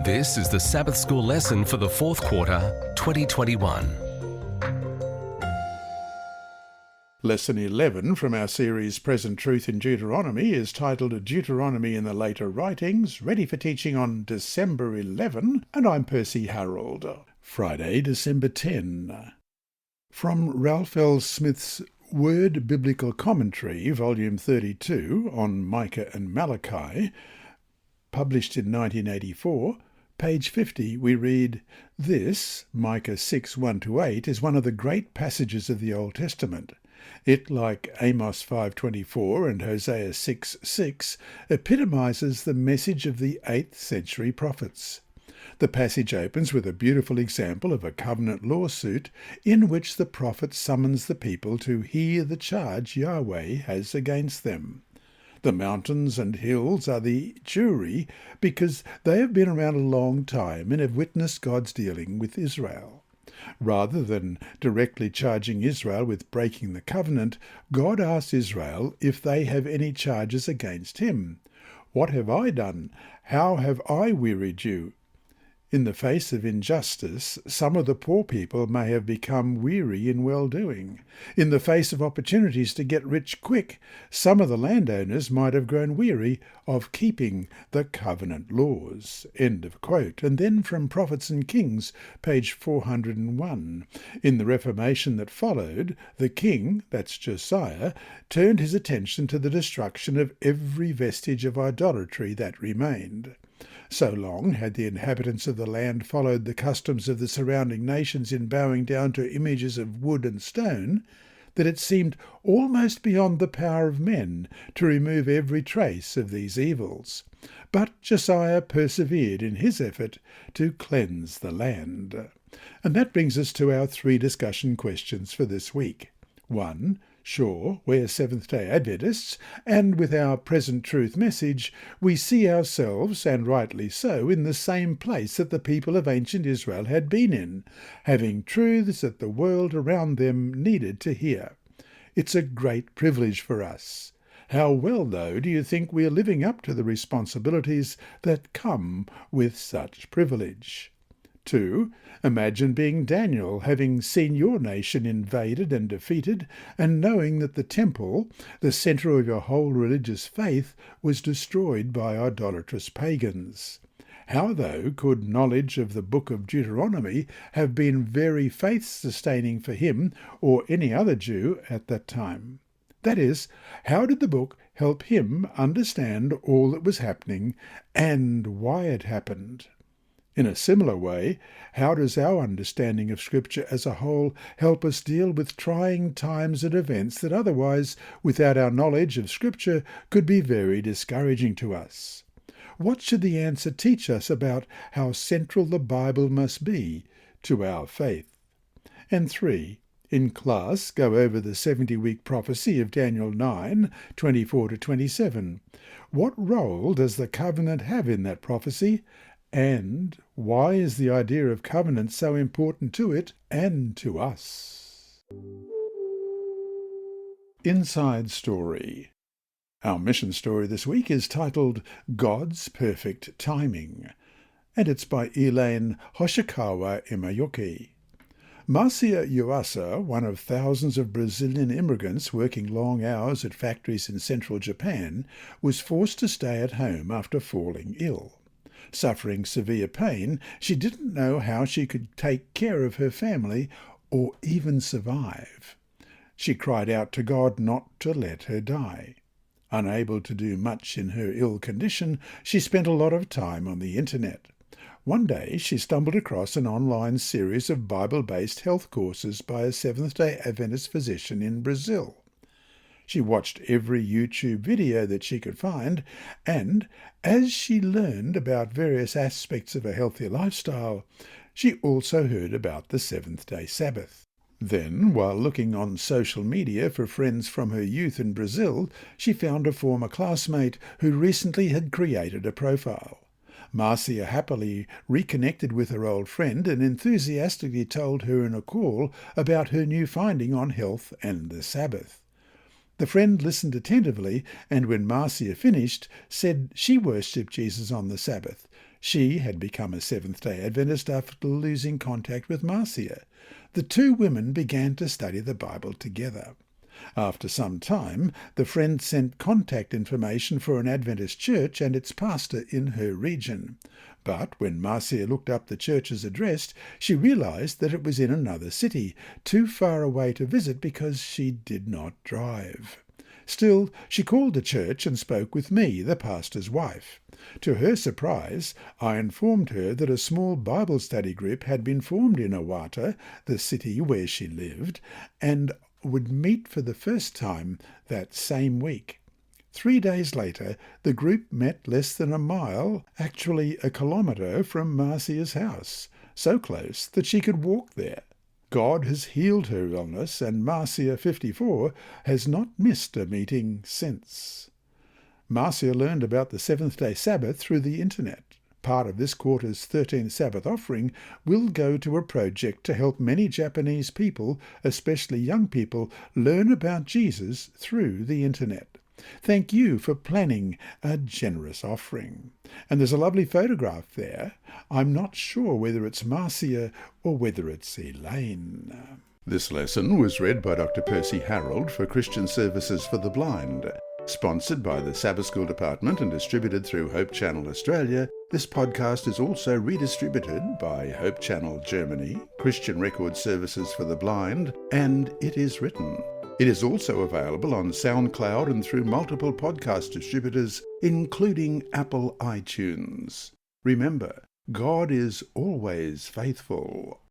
This is the Sabbath School lesson for the fourth quarter, 2021. Lesson 11 from our series Present Truth in Deuteronomy is titled Deuteronomy in the Later Writings, ready for teaching on December 11, and I'm Percy Harrold. Friday, December 10. From Ralph L. Smith's Word Biblical Commentary, Volume 32, on Micah and Malachi, published in 1984, page 50, we read, "This, Micah 6, 1-8, is one of the great passages of the Old Testament. It, like Amos 5:24 and Hosea 6:6, epitomizes the message of the 8th century prophets. The passage opens with a beautiful example of a covenant lawsuit in which the prophet summons the people to hear the charge Yahweh has against them. The mountains and hills are the jury because they have been around a long time and have witnessed God's dealing with Israel. Rather than directly charging Israel with breaking the covenant, God asks Israel if they have any charges against him. What have I done? How have I wearied you? In the face of injustice, some of the poor people may have become weary in well-doing. In the face of opportunities to get rich quick, some of the landowners might have grown weary of keeping the covenant laws." End of quote. And then from Prophets and Kings, page 401. In the Reformation that followed, the king, that's Josiah, turned his attention to the destruction of every vestige of idolatry that remained. So long had the inhabitants of the land followed the customs of the surrounding nations in bowing down to images of wood and stone, that it seemed almost beyond the power of men to remove every trace of these evils. But Josiah persevered in his effort to cleanse the land. And that brings us to our 3 discussion questions for this week. 1. Sure, we're Seventh-day Adventists, and with our present truth message, we see ourselves, and rightly so, in the same place that the people of ancient Israel had been in, having truths that the world around them needed to hear. It's a great privilege for us. How well, though, do you think we are living up to the responsibilities that come with such privilege? 2. Imagine being Daniel, having seen your nation invaded and defeated, and knowing that the temple, the centre of your whole religious faith, was destroyed by idolatrous pagans. How, though, could knowledge of the book of Deuteronomy have been very faith-sustaining for him or any other Jew at that time? That is, how did the book help him understand all that was happening and why it happened? In a similar way, how does our understanding of Scripture as a whole help us deal with trying times and events that otherwise, without our knowledge of Scripture, could be very discouraging to us? What should the answer teach us about how central the Bible must be to our faith? And 3. In class, go over the 70-week prophecy of Daniel 9, 24-27. What role does the covenant have in that prophecy? And why is the idea of covenant so important to it and to us? Inside Story. Our mission story this week is titled God's Perfect Timing, and it's by Elaine Hoshikawa Imayoki. Marcia Yuasa, one of thousands of Brazilian immigrants working long hours at factories in central Japan, was forced to stay at home after falling ill. Suffering severe pain, she didn't know how she could take care of her family or even survive. She cried out to God not to let her die. Unable to do much in her ill condition, she spent a lot of time on the internet. One day she stumbled across an online series of Bible-based health courses by a Seventh-day Adventist physician in Brazil. She watched every YouTube video that she could find, and as she learned about various aspects of a healthy lifestyle, she also heard about the seventh-day Sabbath. Then, while looking on social media for friends from her youth in Brazil, she found a former classmate who recently had created a profile. Marcia happily reconnected with her old friend and enthusiastically told her in a call about her new finding on health and the Sabbath. The friend listened attentively, and when Marcia finished, said she worshipped Jesus on the Sabbath. She had become a Seventh-day Adventist after losing contact with Marcia. The two women began to study the Bible together. After some time, the friend sent contact information for an Adventist church and its pastor in her region. But when Marcia looked up the church's address, she realized that it was in another city, too far away to visit because she did not drive. Still, she called the church and spoke with me, the pastor's wife. To her surprise, I informed her that a small Bible study group had been formed in Owata, the city where she lived, and would meet for the first time that same week. 3 days later, the group met less than a mile, actually a kilometre, from Marcia's house, so close that she could walk there. God has healed her illness, and Marcia, 54, has not missed a meeting since. Marcia learned about the Seventh-day Sabbath through the internet. Part of this quarter's 13th Sabbath offering will go to a project to help many Japanese people, especially young people, learn about Jesus through the internet. Thank you for planning a generous offering. And there's a lovely photograph there. I'm not sure whether it's Marcia or whether it's Elaine. This lesson was read by Dr. Percy Harrold for Christian Services for the Blind. Sponsored by the Sabbath School Department and distributed through Hope Channel Australia, this podcast is also redistributed by Hope Channel Germany, Christian Record Services for the Blind, and It Is Written. It is also available on SoundCloud and through multiple podcast distributors, including Apple iTunes. Remember, God is always faithful.